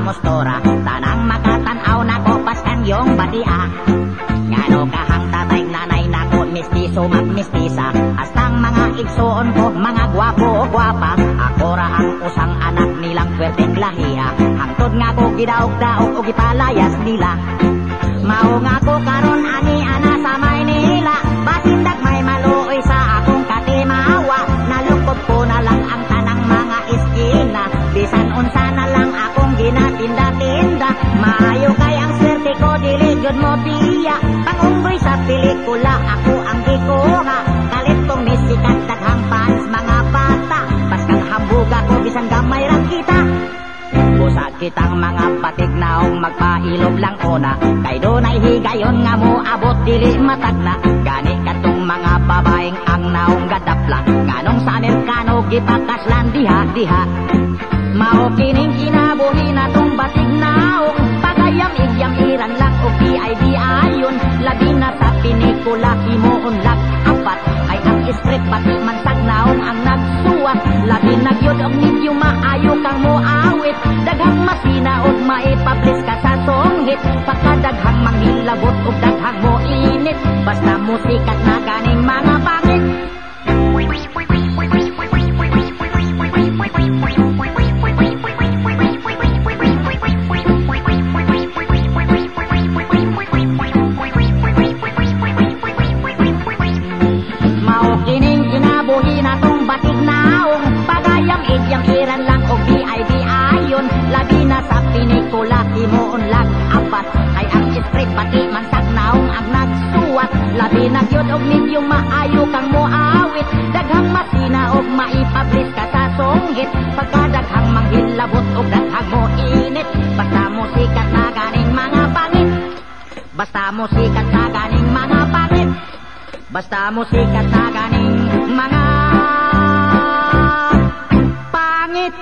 mustora, tanang makatanaw na ko paskan yung badia. Ngano kahang tatay nanay na ko mistiso magmistisa, astang mga igsoon ko mga gwapo o gwapa. Ako ra ang usang anak nilang pwerteng lahiya, hangtod nga ko gidaog-daog o gipalayas nila. Mao nga ko karon ani ana sa Maynila, basindak may maluoy sa akong katimawa. Nalukod ko na lang ang tanang mga iskina, bisan unsa na lang akong ginatinda-tinda. Maayo kay ang swerte ko dili gyud mo tiya, pangunggoy sa pelikula ako ang gikuha. Kalit kong misikat daghang fans mga bata, paskang hambuga ko bisan gamay ra kita. Busa kitang mga batig naong magpailob lang ona, kay dunay higayon nga mo abot dili matagna. Gani katong mga babaeng ang naong gadapla, nganong sa Amerikano gipakaslan diha-diha. Mao kining kinabuhi na tong batig naong, pagayam igyam iran lang o PID ayon. Labi na sa pinikula himuon lak apat, ay ang script pati man naong ang nagsuwat. Labi na gyud og medyo maayo kang moawit, daghang masina og maipublish ka sa songhit. Pagkadaghang manghilabot og daghang mo init, basta musikat na ganing mga pangit. Mao kining kinabuhi na tong batig naong, pagayam igyam iran lang og BID ayon. Labi na sa pinikula himuon lag apat, ay ang script pati man naong ang nagsuwat. Labi na gyud og medyo maayo kang moawit, daghang masina og maipublish ka sa songhit. Pagkadaghang manghilabot og daghang mo init, basta musikat na ganing mga pangit. Basta musikat na ganing mga pangit. Basta musikat na ganing mga pangit.